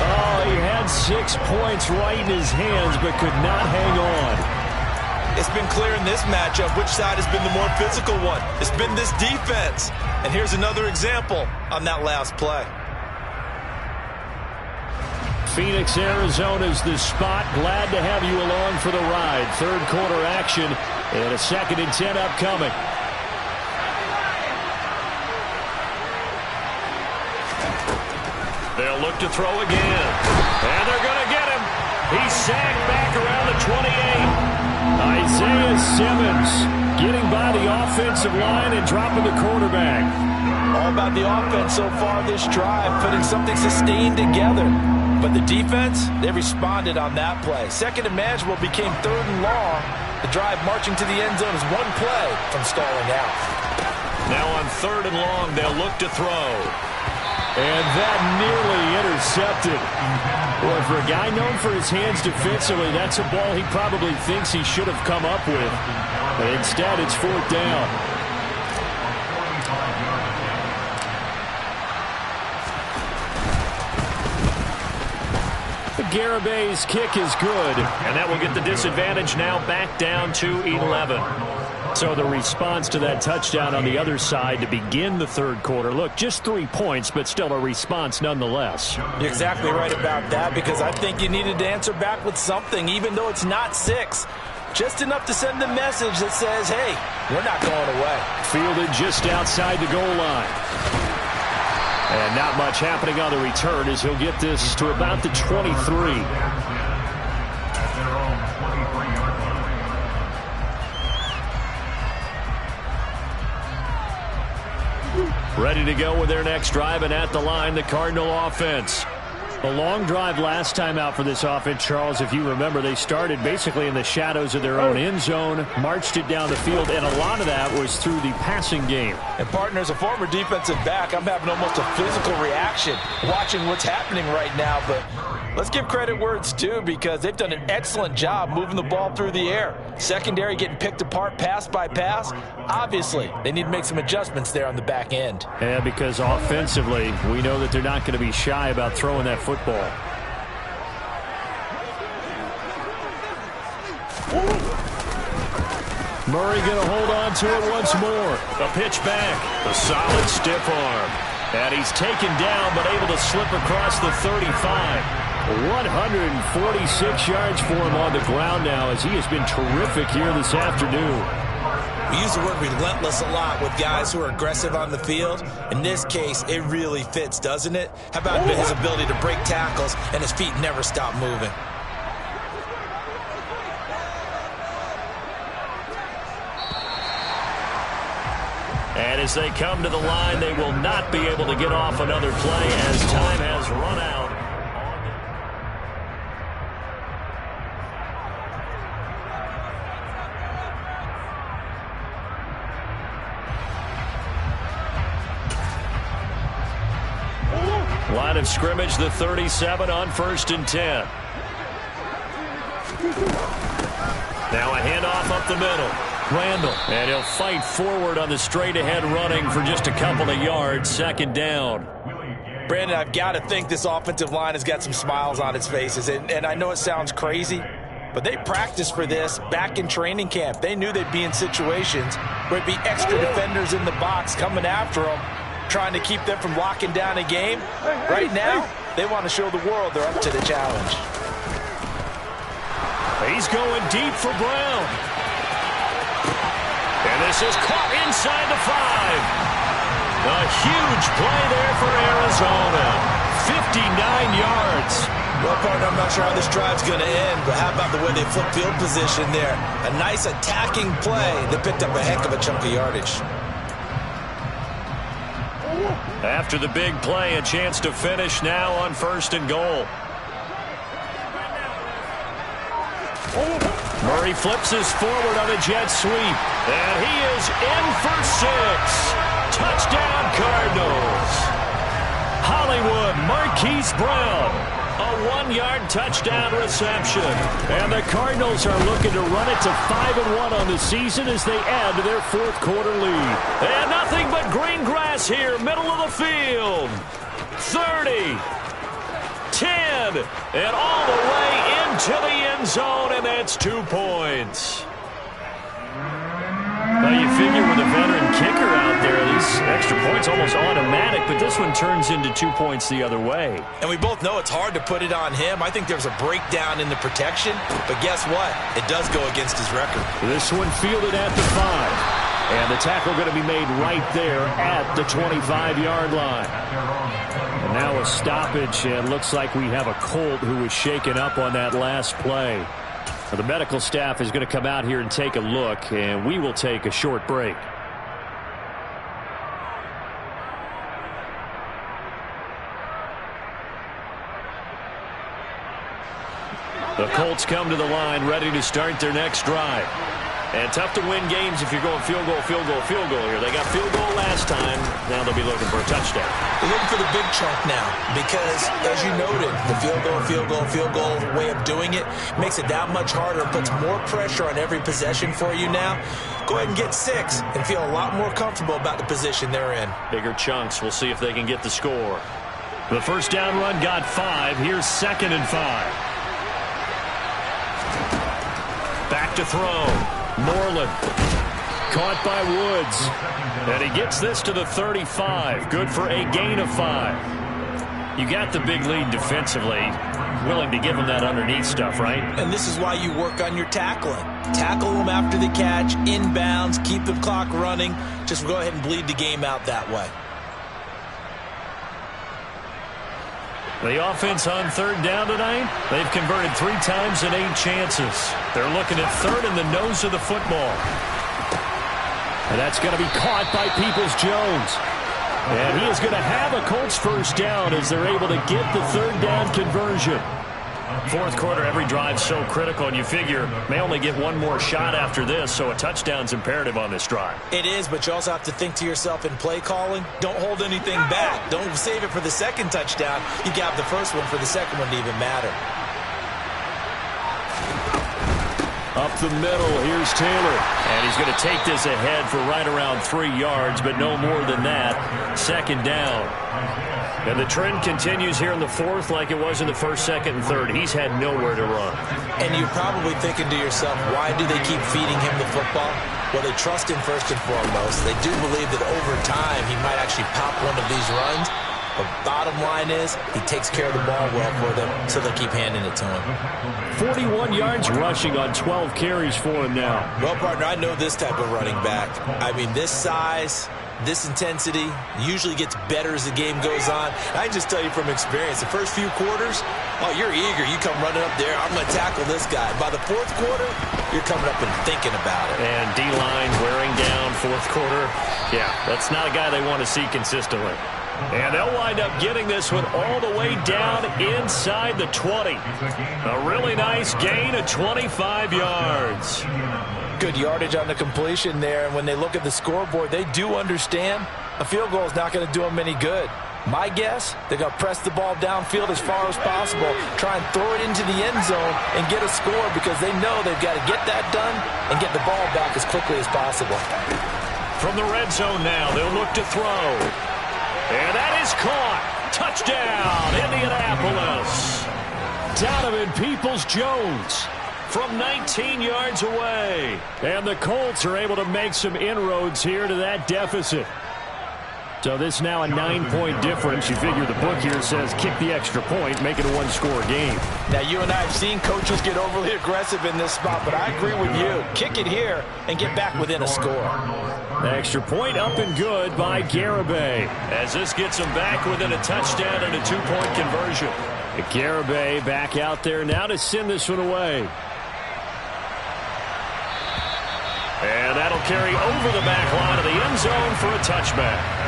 Oh, he had 6 points right in his hands, but could not hang on. It's been clear in this matchup which side has been the more physical one. It's been this defense. And here's another example on that last play. Phoenix, Arizona's the spot. Glad to have you along for the ride. Third quarter action and a 2nd and 10 upcoming. They'll look to throw again. And they're going to get him. He's sacked back around the 28. Isaiah Simmons getting by the offensive line and dropping the quarterback. All about the offense so far this drive, putting something sustained together. But the defense, they responded on that play. 2nd and manageable became 3rd and long. The drive marching to the end zone is one play from stalling out. Now on 3rd and long, they'll look to throw. And that nearly intercepted. Well, for a guy known for his hands defensively, that's a ball he probably thinks he should have come up with. But instead, it's 4th down. Garabay's kick is good. And that will get the disadvantage now back down to 11. So the response to that touchdown on the other side to begin the third quarter. Look, just 3 points, but still a response nonetheless. You're exactly right about that, because I think you needed to answer back with something, even though it's not 6. Just enough to send a message that says, hey, we're not going away. Fielded just outside the goal line. And not much happening on the return as he'll get this to about the 23. Ready to go with their next drive, and at the line, the Cardinal offense. A long drive last time out for this offense, Charles. If you remember, they started basically in the shadows of their own end zone, marched it down the field, and a lot of that was through the passing game. And, partner, as a former defensive back, I'm having almost a physical reaction watching what's happening right now. But let's give credit where it's due, because they've done an excellent job moving the ball through the air. Secondary getting picked apart pass by pass. Obviously, they need to make some adjustments there on the back end. Yeah, because offensively, we know that they're not going to be shy about throwing that football. Murray going to hold on to it once more. A pitch back. A solid stiff arm. And he's taken down, but able to slip across the 35. 146 yards for him on the ground now, as he has been terrific here this afternoon. We use the word relentless a lot with guys who are aggressive on the field. In this case, it really fits, doesn't it? How about his ability to break tackles and his feet never stop moving? And as they come to the line, they will not be able to get off another play as time has run out. Line of scrimmage, the 37 on 1st and 10. Now a handoff up the middle. Randall, and he'll fight forward on the straight-ahead running for just a couple of yards. 2nd down. Brandon, I've got to think this offensive line has got some smiles on its faces. And I know it sounds crazy, but they practiced for this back in training camp. They knew they'd be in situations where it'd be extra defenders in the box coming after them, trying to keep them from locking down a game. Right now, they want to show the world they're up to the challenge. He's going deep for Brown. This is caught inside the 5. A huge play there for Arizona. 59 yards. Well, partner, I'm not sure how this drive's going to end, but how about the way they flip field position there? A nice attacking play that picked up a heck of a chunk of yardage. After the big play, a chance to finish now on 1st and goal. Murray flips his forward on a jet sweep, and he is in for 6. Touchdown, Cardinals. Hollywood Marquise Brown, a 1-yard touchdown reception. And the Cardinals are looking to run it to 5-1 on the season as they add to their 4th quarter lead. And nothing but green grass here, middle of the field. 30, 10, and all the way into the end zone, and that's 2 points. Well, you figure with a veteran kicker out there, these extra points almost automatic, but this one turns into 2 points the other way. And we both know it's hard to put it on him. I think there's a breakdown in the protection, but guess what? It does go against his record. This one fielded at the 5, and the tackle going to be made right there at the 25-yard line. And now a stoppage, and looks like we have a Colt who was shaken up on that last play. The medical staff is going to come out here and take a look, and we will take a short break. The Colts come to the line ready to start their next drive. And tough to win games if you're going field goal, field goal, field goal here. They got field goal last time. Now they'll be looking for a touchdown. They're looking for the big chunk now because, as you noted, the field goal way of doing it makes it that much harder. It puts more pressure on every possession for you now. Go ahead and get 6 and feel a lot more comfortable about the position they're in. Bigger chunks. We'll see if they can get the score. The first down run got 5. Here's 2nd and 5. Back to throw. Moreland caught by Woods, and he gets this to the 35. Good for a gain of 5. You got the big lead defensively. Willing to give him that underneath stuff, right? And this is why you work on your tackling. Tackle them after the catch, inbounds, keep the clock running. Just go ahead and bleed the game out that way. The offense on 3rd down tonight, they've converted 3 times in 8 chances. They're looking at 3rd in the nose of the football. And that's going to be caught by Peoples-Jones. And he is going to have a Colts first down as they're able to get the 3rd down conversion. 4th quarter, every drive so critical, and you figure may only get one more shot after this, so a touchdown's imperative on this drive. It is, but you also have to think to yourself in play calling, don't hold anything back. Don't save it for the 2nd touchdown. You got the first one for the 2nd one to even matter. Up the middle, here's Taylor. And he's going to take this ahead for right around 3 yards, but no more than that. 2nd down. And the trend continues here in the 4th like it was in the 1st, 2nd, and 3rd. He's had nowhere to run. And you're probably thinking to yourself, why do they keep feeding him the football? Well, they trust him first and foremost. They do believe that over time he might actually pop one of these runs. But bottom line is, he takes care of the ball well for them, so they'll keep handing it to him. 41 yards rushing on 12 carries for him now. Well, partner, I know this type of running back. I mean, this size, this intensity usually gets better as the game goes on. I can just tell you from experience, the first few quarters, oh, you're eager. You come running up there, I'm going to tackle this guy. By the 4th quarter, you're coming up and thinking about it. And D-line wearing down 4th quarter. Yeah, that's not a guy they want to see consistently. And they'll wind up getting this one all the way down inside the 20. A really nice gain of 25 yards. Good yardage on the completion there. And when they look at the scoreboard, they do understand a field goal is not going to do them any good. My guess, they're going to press the ball downfield as far as possible, try and throw it into the end zone and get a score because they know they've got to get that done and get the ball back as quickly as possible. From the red zone now, they'll look to throw. And that is caught. Touchdown, Indianapolis. Donovan Peoples-Jones from 19 yards away. And the Colts are able to make some inroads here to that deficit. So this is now a 9-point difference. You figure the book here says kick the extra point, make it a one-score game. Now, you and I have seen coaches get overly aggressive in this spot, but I agree with you. Kick it here and get back within a score. Extra point up and good by Garibay. As this gets him back within a touchdown and a 2-point conversion. Garibay back out there now to send this one away. And that'll carry over the back line of the end zone for a touchback.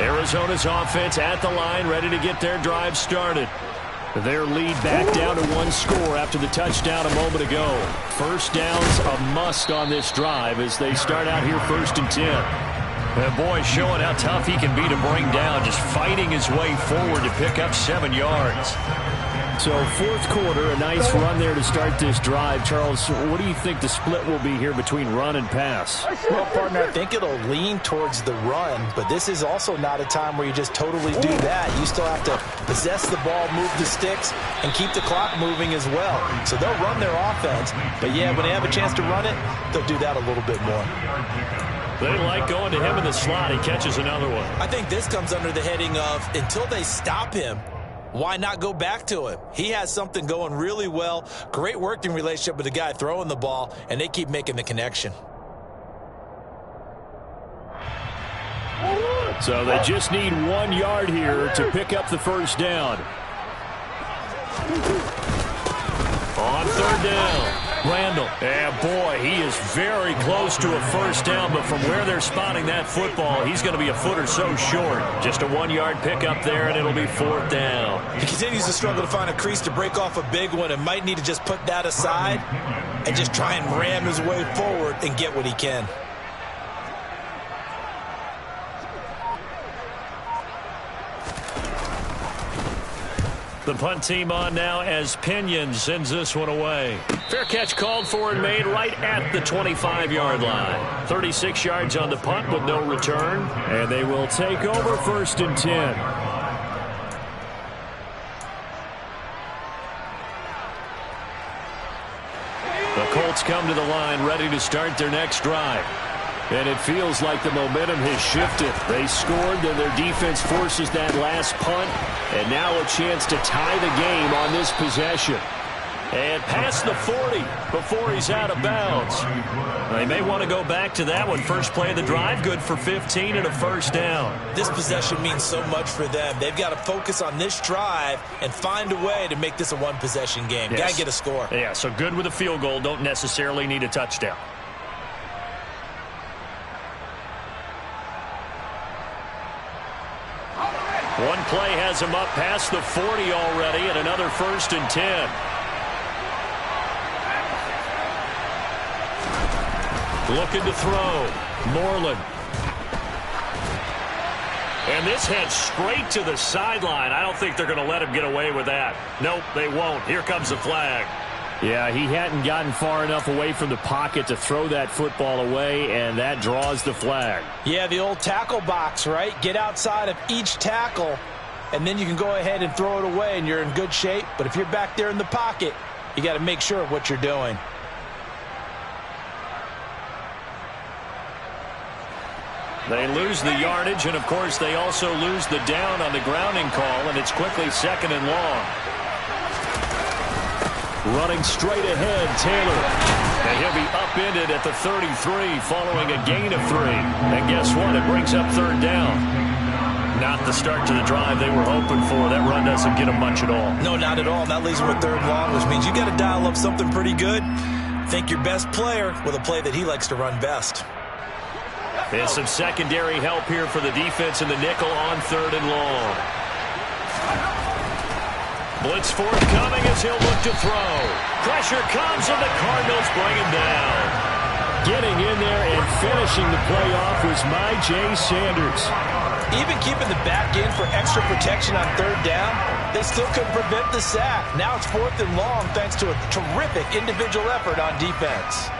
Arizona's offense at the line, ready to get their drive started. Their lead back down to 1 score after the touchdown a moment ago. First down's a must on this drive as they start out here 1st and 10. And boy, showing how tough he can be to bring down, just fighting his way forward to pick up 7 yards. So 4th quarter, a nice run there to start this drive. Charles, what do you think the split will be here between run and pass? Well, partner, I think it'll lean towards the run, but this is also not a time where you just totally do that. You still have to possess the ball, move the sticks, and keep the clock moving as well. So they'll run their offense, but yeah, when they have a chance to run it, they'll do that a little bit more. They like going to him in the slot. He catches another one. I think this comes under the heading of until they stop him, why not go back to him? He has something going really well. Great working relationship with the guy throwing the ball, and they keep making the connection. So they just need 1 yard here to pick up the first down. On 3rd down. Randall. And boy, he is very close to a first down, but from where they're spotting that football, he's going to be a foot or so short. Just a 1-yard pickup there, and it'll be 4th down. He continues to struggle to find a crease to break off a big one and might need to just put that aside and just try and ram his way forward and get what he can. The punt team on now as Pinion sends this one away. Fair catch called for and made right at the 25-yard line. 36 yards on the punt with no return. And they will take over 1st and 10. The Colts come to the line ready to start their next drive. And it feels like the momentum has shifted. They scored, then their defense forces that last punt. And now a chance to tie the game on this possession. And past the 40 before he's out of bounds. They may want to go back to that one. First play of the drive, good for 15 and a first down. This possession means so much for them. They've got to focus on this drive and find a way to make this a one-possession game. Yes. Got to get a score. Yeah, so good with a field goal. Don't necessarily need a touchdown. One play has him up past the 40 already, and another 1st and 10. Looking to throw. Moreland. And this heads straight to the sideline. I don't think they're going to let him get away with that. Nope, they won't. Here comes the flag. Yeah, he hadn't gotten far enough away from the pocket to throw that football away, and that draws the flag. Yeah, the old tackle box, right? Get outside of each tackle, and then you can go ahead and throw it away, and you're in good shape. But if you're back there in the pocket, you got to make sure of what you're doing. They lose the yardage, and, of course, they also lose the down on the grounding call, and it's quickly 2nd and long. Running straight ahead, Taylor. And he'll be upended at the 33 following a gain of 3. And guess what? It brings up 3rd down. Not the start to the drive they were hoping for. That run doesn't get them much at all. No, not at all. That leaves them with 3rd long, which means you got to dial up something pretty good. Think your best player with a play that he likes to run best. And some secondary help here for the defense in the nickel on 3rd and long. Blitz forthcoming as he'll look to throw. Pressure comes and the Cardinals bring him down. Getting in there and finishing the play off was Jay Sanders. Even keeping the back in for extra protection on 3rd down, they still couldn't prevent the sack. Now it's 4th and long thanks to a terrific individual effort on defense.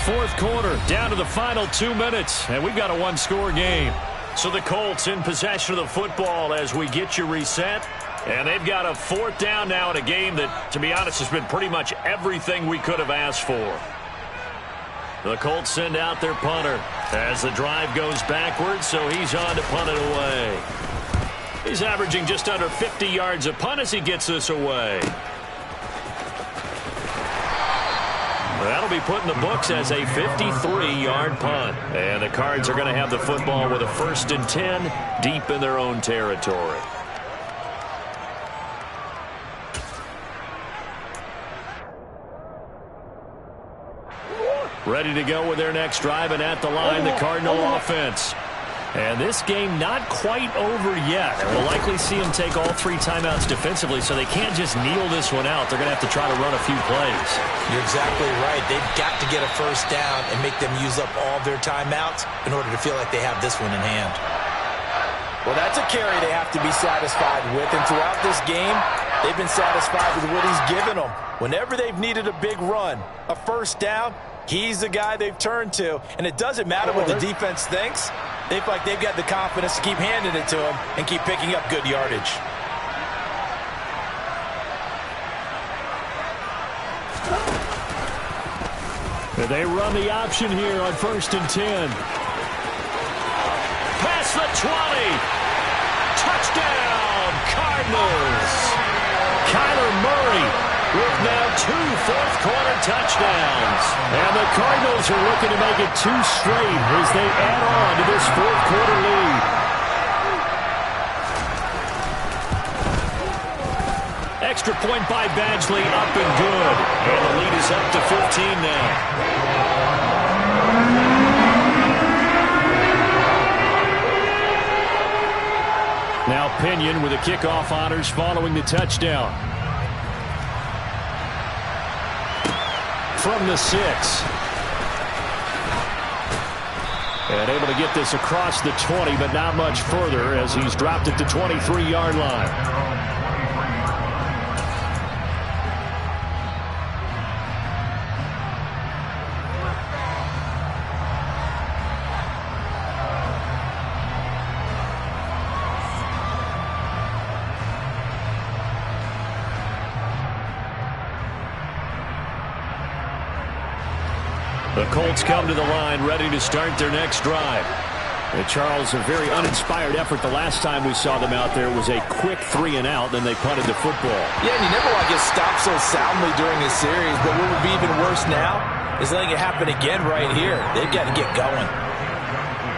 fourth quarter, down to the final 2 minutes, and we've got a one-score game. So the Colts in possession of the football as we get you reset. And they've got a fourth down now in a game that, to be honest, has been pretty much everything we could have asked for. The Colts send out their punter as the drive goes backwards, so he's on to punt it away. He's averaging just under 50 yards a punt as he gets this away. That'll be put in the books as a 53-yard punt. And the Cards are going to have the football with a 1st and 10 deep in their own territory. Ready to go with their next drive, and at the line, the Cardinal offense. And this game not quite over yet. We'll likely see them take all 3 timeouts defensively, so they can't just kneel this one out. They're going to have to try to run a few plays. You're exactly right. They've got to get a first down and make them use up all their timeouts in order to feel like they have this one in hand. Well, that's a carry they have to be satisfied with, and throughout this game, they've been satisfied with what he's given them. Whenever they've needed a big run, a first down, he's the guy they've turned to, and it doesn't matter what the defense thinks. They feel like they've got the confidence to keep handing it to him and keep picking up good yardage. They run the option here on 1st and 10. Past the 20. Touchdown, Cardinals. Kyler Murray with now 2 fourth-quarter touchdowns. And the Cardinals are looking to make it 2 straight as they add on to this fourth-quarter lead. Extra point by Badgley, up and good. And the lead is up to 15 now. Now Pinion with the kickoff honors following the touchdown. From the 6. And able to get this across the 20, but not much further as he's dropped at the 23-yard line. The Colts come to the line, ready to start their next drive. And Charles, a very uninspired effort the last time we saw them out there was a quick 3-and-out, then they punted the football. Yeah, and you never want to get stopped so soundly during this series, but what would be even worse now is letting it happen again right here. They've got to get going.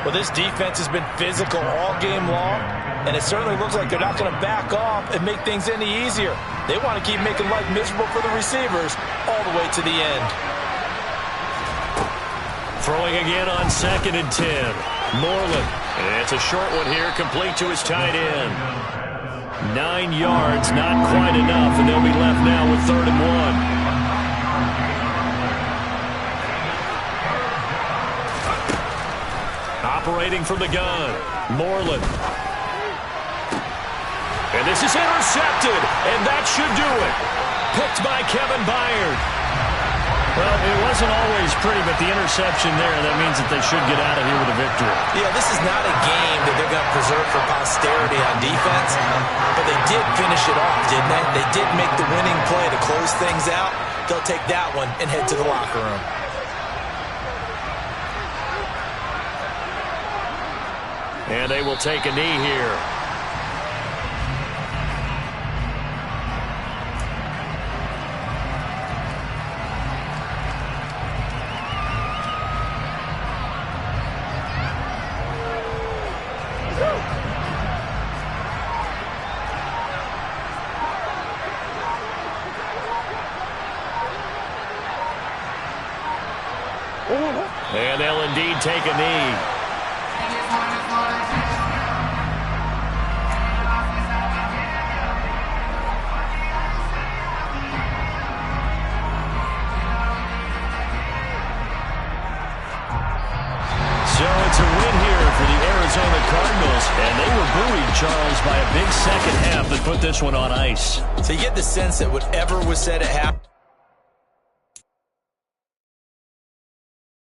Well, this defense has been physical all game long, and it certainly looks like they're not going to back off and make things any easier. They want to keep making life miserable for the receivers all the way to the end. Throwing again on 2nd and 10. Moreland. And it's a short one here, complete to his tight end. 9 yards, not quite enough, and they'll be left now with 3rd and 1. Operating from the gun. Moreland. And this is intercepted, and that should do it. Picked by Kevin Byard. Well, it wasn't always pretty, but the interception there, that means that they should get out of here with a victory. Yeah, this is not a game that they're going to preserve for posterity on defense, but they did finish it off, didn't they? They did make the winning play to close things out. They'll take that one and head to the locker room. And they will take a knee here. And they'll indeed take a knee. So it's a win here for the Arizona Cardinals, and they were buoyed, Charles, by a big second half that put this one on ice. So you get the sense that whatever was said at half